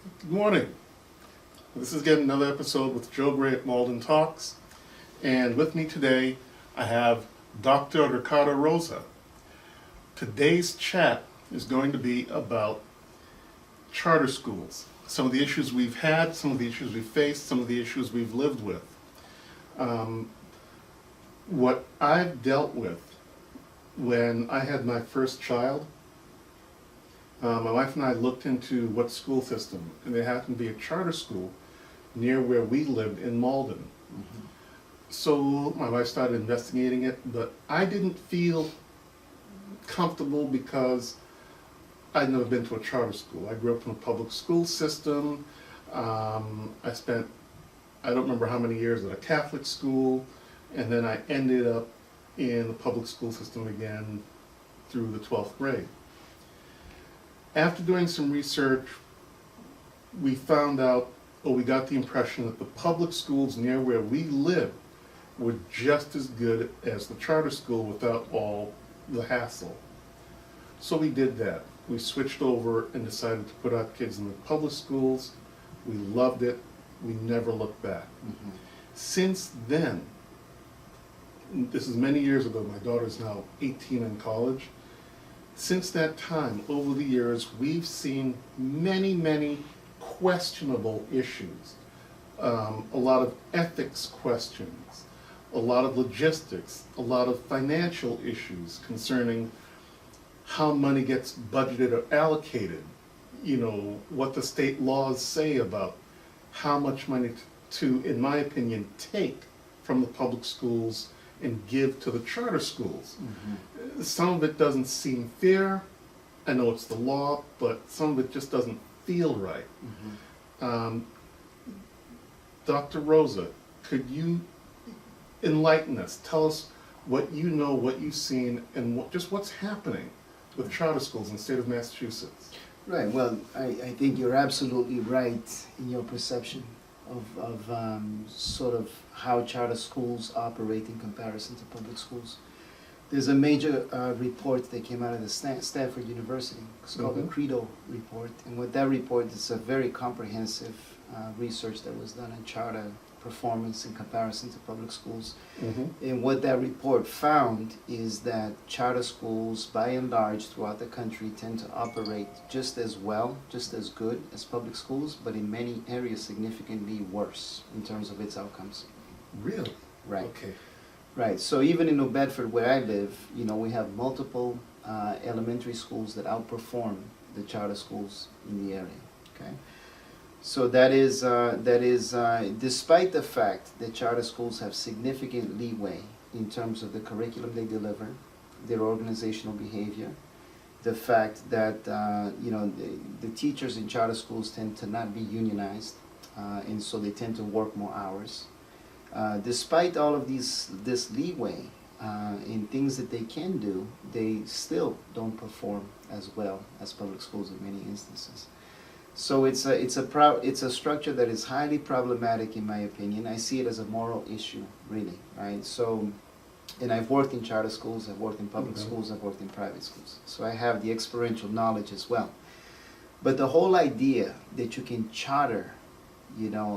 Good morning. This is again another episode with Joe Gray at Malden Talks. And with me today, I have Dr. Ricardo Rosa. Today's chat is going to be about charter schools. Some of the issues we've had, some of the issues we've faced, some of the issues we've lived with. What I've dealt with when I had my first child, my wife and I looked into what school system, and there happened to be a charter school near where we lived in Malden. Mm-hmm. So my wife started investigating it, but I didn't feel comfortable because I'd never been to a charter school. I grew up in a public school system. I spent, I don't remember how many years at a Catholic school, and then I ended up in the public school system again through the 12th grade. After doing some research, we found out, or we got the impression that the public schools near where we lived were just as good as the charter school without all the hassle. So we did that. We switched over and decided to put our kids in the public schools. We loved it. We never looked back. Mm-hmm. Since then, this is many years ago, my daughter's now 18 in college. Since that time, over the years, we've seen many questionable issues. A lot of ethics questions, a lot of logistics, a lot of financial issues concerning how money gets budgeted or allocated, what the state laws say about how much money to, in my opinion, take from the public schools and give to the charter schools. Mm-hmm. Some of it doesn't seem fair. I know it's the law, but some of it just doesn't feel right. Mm-hmm. Dr. Rosa, could you enlighten us? Tell us what you know, what you've seen, and just what's happening with charter schools in the state of Massachusetts. Right. Well, I think you're absolutely right in your perception of sort of how charter schools operate in comparison to public schools. There's a major report that came out of the Stanford University. It's called the Credo Report. And what that report is a very comprehensive research that was done on charter performance in comparison to public schools. Mm-hmm. And what that report found is that charter schools, by and large, throughout the country tend to operate just as well, just as good as public schools, but in many areas significantly worse in terms of its outcomes. Really? Right. Okay. Right. So even in New Bedford, where I live, we have multiple elementary schools that outperform the charter schools in the area. Okay. So that is despite the fact that charter schools have significant leeway in terms of the curriculum they deliver, their organizational behavior, the fact that the teachers in charter schools tend to not be unionized, and so they tend to work more hours. Despite all of this leeway in things that they can do, they still don't perform as well as public schools in many instances. So it's a structure that is highly problematic in my opinion. I see it as a moral issue, really, right? So, and I've worked in charter schools, I've worked in public schools, I've worked in private schools. So I have the experiential knowledge as well. But the whole idea that you can charter, an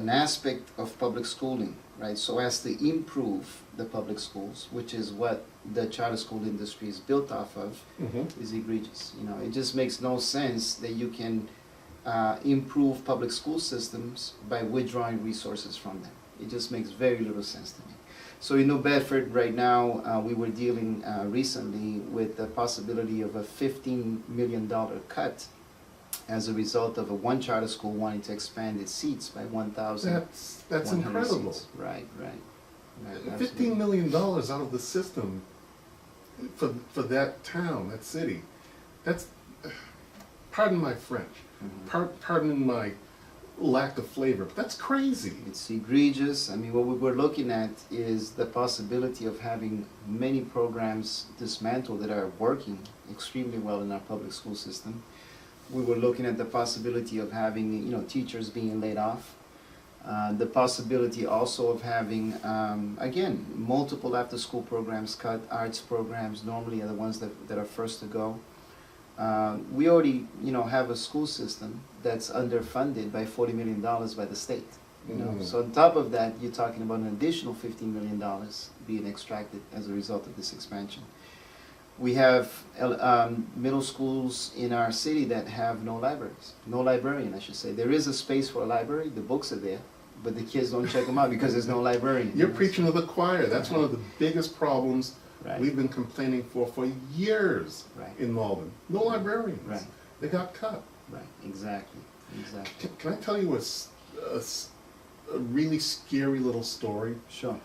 aspect of public schooling, right, so as to improve the public schools, which is what the charter school industry is built off of, is egregious. It just makes no sense that you can improve public school systems by withdrawing resources from them. It just makes very little sense to me. So in New Bedford right now, we were dealing recently with the possibility of a $15 million cut as a result of one charter school wanting to expand its seats by 1,000. That's incredible. Seats. Right. $15 million out of the system for that town, that city. That's, pardon my French, pardon my lack of flavor, but that's crazy. It's egregious. I mean, what we were looking at is the possibility of having many programs dismantled that are working extremely well in our public school system. We were looking at the possibility of having, teachers being laid off. The possibility also of having, again, multiple after-school programs cut. Arts programs normally are the ones that are first to go. We already, have a school system that's underfunded by $40 million by the state. So on top of that, you're talking about an additional $15 million being extracted as a result of this expansion. We have middle schools in our city that have no libraries, no librarian, I should say. There is a space for a library, the books are there, but the kids don't check them out because there's no librarian. You're preaching to the choir. That's one of the biggest problems Right. we've been complaining for years Right. in Malden. No librarians. Right. They got cut. Right, exactly. Can I tell you a really scary little story? Sure.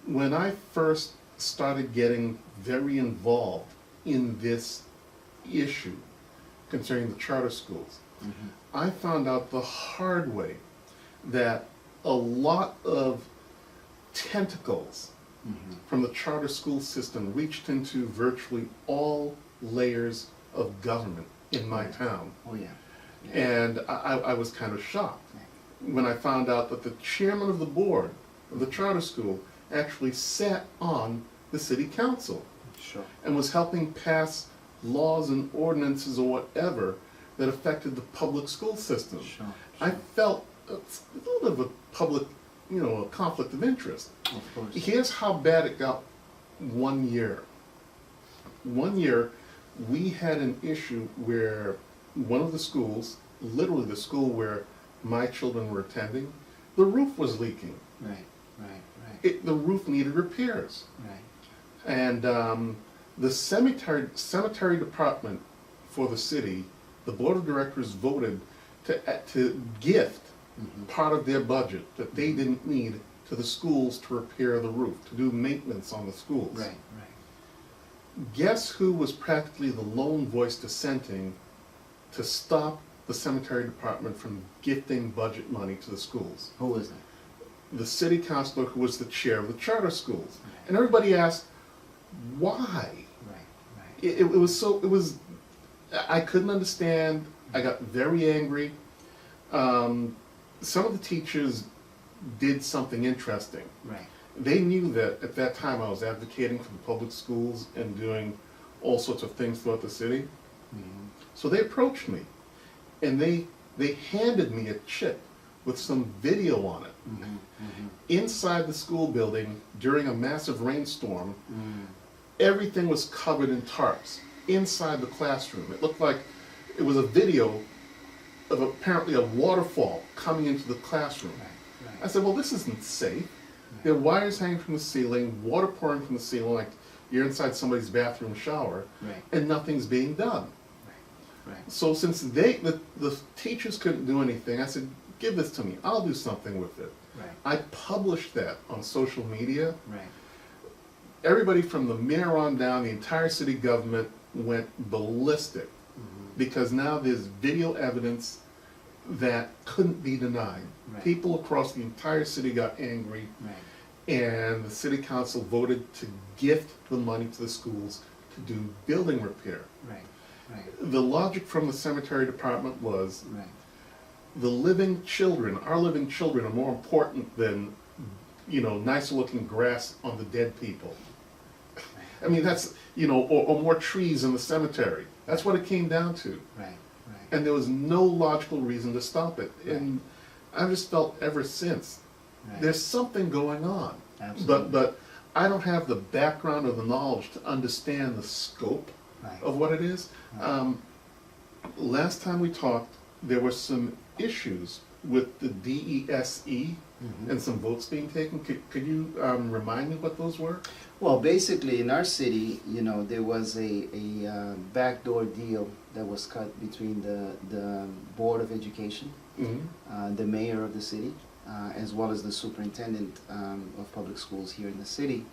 When I first started getting very involved in this issue concerning the charter schools, Mhm. I found out the hard way that a lot of tentacles Mhm. from the charter school system reached into virtually all layers of government in my town. Oh, yeah. And I was kind of shocked when I found out that the chairman of the board of the charter school actually sat on the city council Sure. and was helping pass laws and ordinances or whatever that affected the public school system. Sure. I felt a little bit of a public, a conflict of interest. Of course. Here's how bad it got one year. One year, we had an issue where one of the schools, literally the school where my children were attending, the roof was leaking. Right, right, The roof needed repairs. right. And the cemetery department for the city, the board of directors voted to gift Mhm. part of their budget that they didn't need to the schools to repair the roof, to do maintenance on the schools. Right, right. Guess who was practically the lone voice dissenting to stop the cemetery department from gifting budget money to the schools? Who was that? The city councilor who was the chair of the charter schools. Right. And everybody asked, why? Right, right. It was, I couldn't understand. I got very angry. Some of the teachers did something interesting. Right. They knew that at that time I was advocating for the public schools and doing all sorts of things throughout the city. Mhm. So they approached me and they handed me a chip with some video on it. Mhm, mhm, Inside the school building during a massive rainstorm, mhm. everything was covered in tarps inside the classroom. It looked like it was a video of apparently a waterfall coming into the classroom. Right, I right. said, well, this isn't safe. There are wires hanging from the ceiling, water pouring from the ceiling, like you're inside somebody's bathroom shower, Right, and nothing's being done. right, right. So since the teachers couldn't do anything, I said, give this to me, I'll do something with it. Right, I published that on social media. right. Everybody from the mayor on down, the entire city government went ballistic Mhm. because now there's video evidence that couldn't be denied. Right. People across the entire city got angry, Right, and the city council voted to gift the money to the schools to do building repair. right, right, The logic from the cemetery department was right. the living children, our living children, are more important than, nicer looking grass on the dead people. I mean, that's, or more trees in the cemetery. That's what it came down to. Right, right. And there was no logical reason to stop it. Right. And I've just felt ever since, Right. there's something going on. Absolutely. But I don't have the background or the knowledge to understand the scope Right. of what it is. Right. Last time we talked, there were some issues with the DESE Mhm. and some votes being taken. Could you remind me what those were? Well, basically, in our city, there was a backdoor deal that was cut between the Board of Education, Mm-hmm. the mayor of the city, as well as the superintendent of public schools here in the city.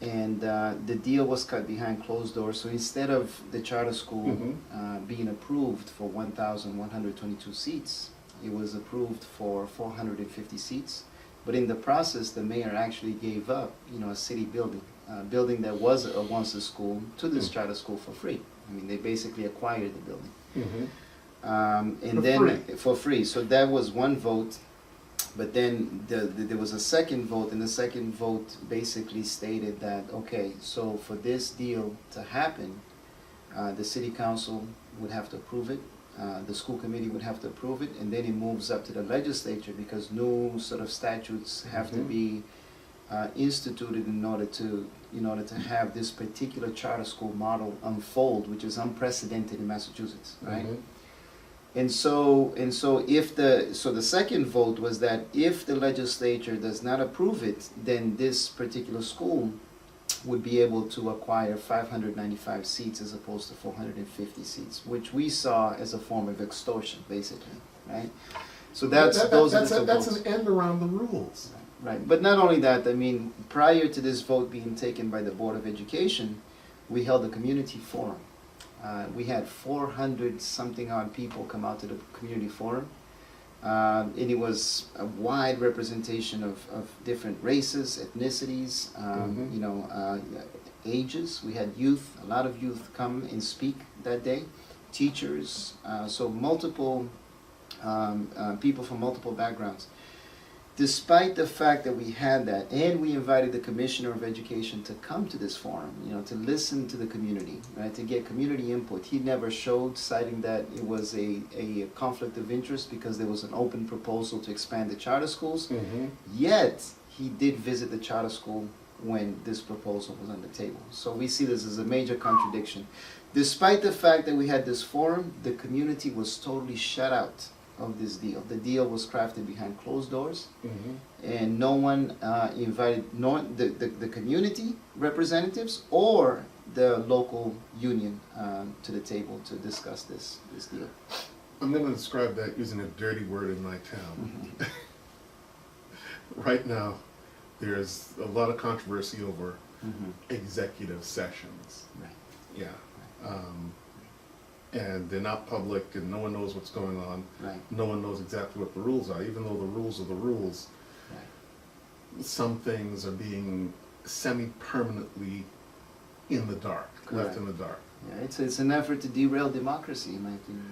And the deal was cut behind closed doors. So instead of the charter school Mhm. being approved for 1,122 seats, it was approved for 450 seats. But in the process, the mayor actually gave up, a city building, a building that was once a school, to this Mm. charter school for free. I mean, they basically acquired the building. Mm-hmm. And For then free. for free. So that was one vote. But then there was a second vote, and the second vote basically stated that, okay, so for this deal to happen, The city council would have to approve it. The school committee would have to approve it, and then it moves up to the legislature because new sort of statutes have to Mhm. be instituted in order to have this particular charter school model unfold, which is unprecedented in Massachusetts, right? Mhm. And so the second vote was that if the legislature does not approve it, then this particular school would be able to acquire 595 seats as opposed to 450 seats, which we saw as a form of extortion, basically, right? So those are the two That's votes. an end around the rules. Right, but not only that, I mean, prior to this vote being taken by the Board of Education, we held a community forum. We had 400 something odd people come out to the community forum. And it was a wide representation of different races, ethnicities, ages. We had youth, a lot of youth come and speak that day, teachers, so multiple people from multiple backgrounds. Despite the fact that we had that, and we invited the Commissioner of Education to come to this forum, to listen to the community, right, to get community input, he never showed, citing that it was a conflict of interest because there was an open proposal to expand the charter schools. Mhm. Yet, he did visit the charter school when this proposal was on the table. So we see this as a major contradiction. Despite the fact that we had this forum, the community was totally shut out of this deal. The deal was crafted behind closed doors, Mhm. and no one invited the community representatives or the local union to the table to discuss this deal. I'm going to describe that using a dirty word in my town. Right now, there's a lot of controversy over executive sessions. Right. Yeah. And they're not public and no one knows what's going on. Right. No one knows exactly what the rules are, even though the rules are the rules. Right. Some things are being semi-permanently in the dark, left Correct. in the dark. Yeah, it's an effort to derail democracy, in my opinion.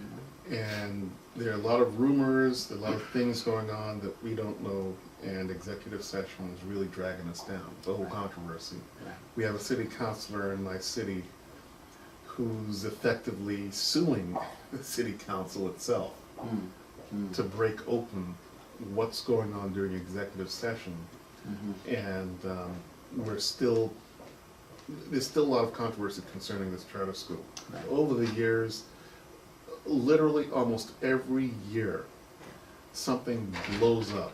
And there are a lot of rumors, a lot of things going on that we don't know, and executive session is really dragging us down, the whole Right. controversy. Right. We have a city councilor in my city who's effectively suing the city council itself to break open what's going on during executive session. And there's still a lot of controversy concerning this charter school. Right. Over the years, literally almost every year, something blows up.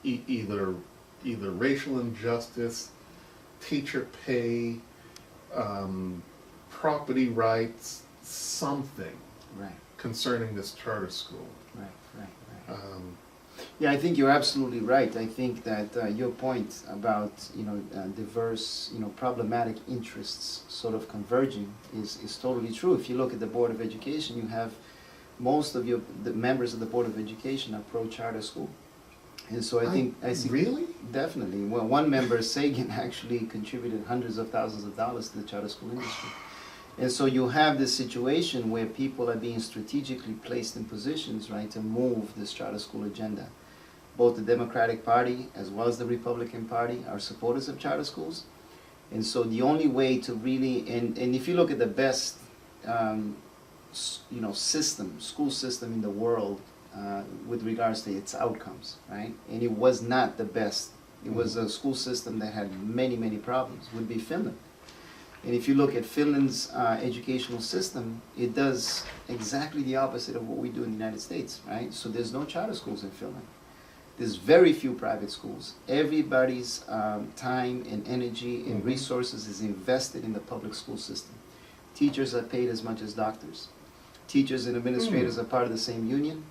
Either racial injustice, teacher pay, property rights, something Right. concerning this charter school. Right. Yeah, I think you're absolutely right. I think that your point about diverse, problematic interests sort of converging is totally true. If you look at the Board of Education, you have most of the members of the Board of Education are pro-charter school, and so I see Really? definitely. Well, one member, Sagan, actually contributed hundreds of thousands of dollars to the charter school industry. And so you have this situation where people are being strategically placed in positions, right, to move this charter school agenda. Both the Democratic Party as well as the Republican Party are supporters of charter schools. And so the only way to really, and if you look at the best, school system in the world with regards to its outcomes, right, and it was not the best. It was a school system that had many, many problems, would be Finland. And if you look at Finland's educational system, it does exactly the opposite of what we do in the United States, right? So there's no charter schools in Finland. There's very few private schools. Everybody's time and energy and resources is invested in the public school system. Teachers are paid as much as doctors. Teachers and administrators are part of the same union.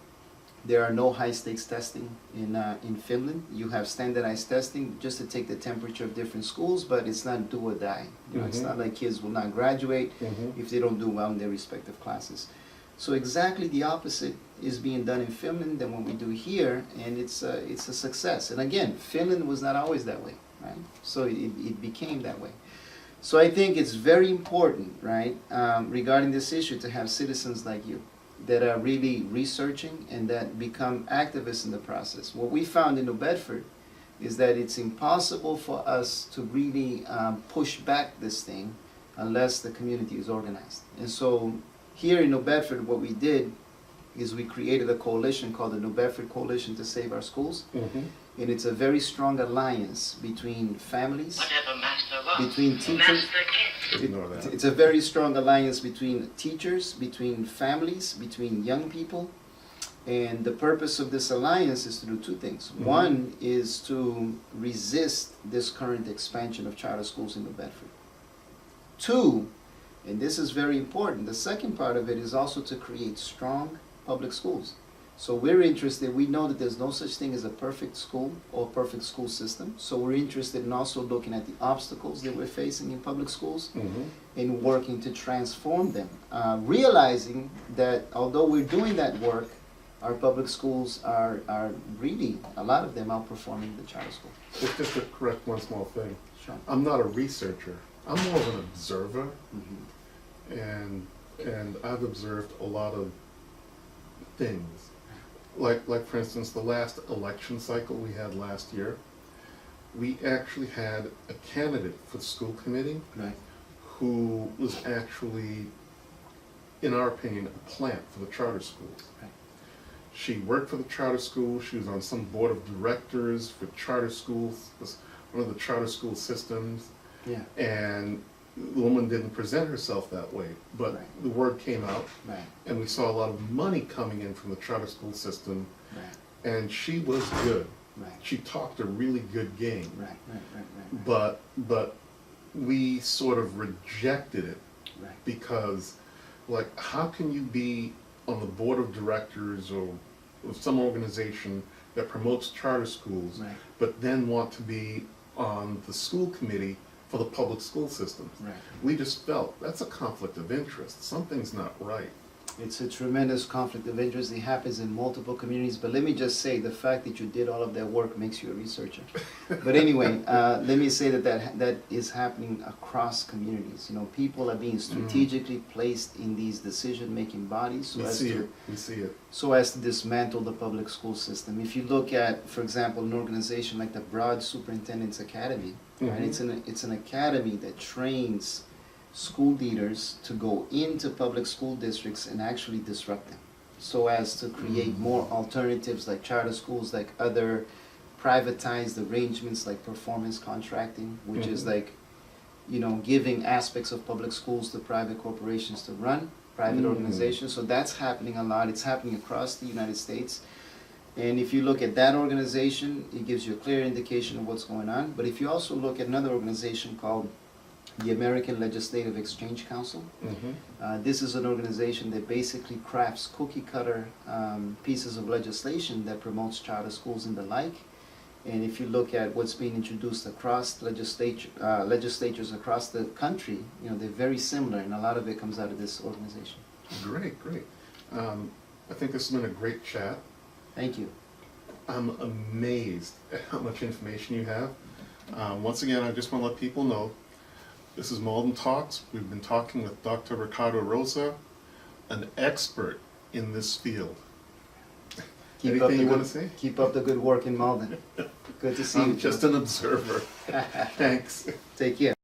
There are no high-stakes testing in Finland. You have standardized testing just to take the temperature of different schools, but it's not do or die. It's not like kids will not graduate if they don't do well in their respective classes. So exactly the opposite is being done in Finland than what we do here, and it's a success. And again, Finland was not always that way, right? So it became that way. So I think it's very important, right, regarding this issue, to have citizens like you that are really researching and that become activists in the process. What we found in New Bedford is that it's impossible for us to really push back this thing unless the community is organized. And so here in New Bedford, what we did is we created a coalition called the New Bedford Coalition to Save Our Schools. And it's a very strong alliance between families, between teachers. Ignore that. It's a very strong alliance between teachers, between families, between young people. And the purpose of this alliance is to do two things. One is to resist this current expansion of charter schools in New Bedford. Two, and this is very important, the second part of it is also to create strong public schools. So we're interested, we know that there's no such thing as a perfect school or perfect school system. So we're interested in also looking at the obstacles that we're facing in public schools and working to transform them. Realizing that although we're doing that work, our public schools are really, a lot of them outperforming the charter school. Just to correct one small thing. Sure. I'm not a researcher. I'm more of an observer. And I've observed a lot of things. Like for instance, the last election cycle we had last year, we actually had a candidate for the school committee who was actually, in our opinion, a plant for the charter schools. She worked for the charter school, she was on some board of directors for charter schools, was one of the charter school systems. And the woman didn't present herself that way, but the word came out, and we saw a lot of money coming in from the charter school system, and she was good. She talked a really good game. But we sort of rejected it because, like, how can you be on the board of directors or of some organization that promotes charter schools, but then want to be on the school committee for the public school systems? We just felt that's a conflict of interest. Something's not right. It's a tremendous conflict of interest. It happens in multiple communities. But let me just say, the fact that you did all of that work makes you a researcher. But anyway, let me say that is happening across communities. You know, people are being strategically placed in these decision-making bodies We see it. so as to dismantle the public school system. If you look at, for example, an organization like the Broad Superintendent's Academy, right? It's an academy that trains school leaders to go into public school districts and actually disrupt them, so as to create more alternatives like charter schools, like other privatized arrangements like performance contracting, which is like, you know, giving aspects of public schools to private corporations to run, private organizations. So that's happening a lot. It's happening across the United States. And if you look at that organization, it gives you a clear indication of what's going on. But if you also look at another organization called the American Legislative Exchange Council, this is an organization that basically crafts cookie-cutter pieces of legislation that promotes charter schools and the like. And if you look at what's being introduced across legislatures across the country, you know, they're very similar, and a lot of it comes out of this organization. Great. I think this has been a great chat. Thank you. I'm amazed at how much information you have. Once again, I just want to let people know, this is Malden Talks. We've been talking with Dr. Ricardo Rosa, an expert in this field. Anything you want to say? Keep up the good work in Malden. Good to see you. I'm just an observer. Thanks. Take care.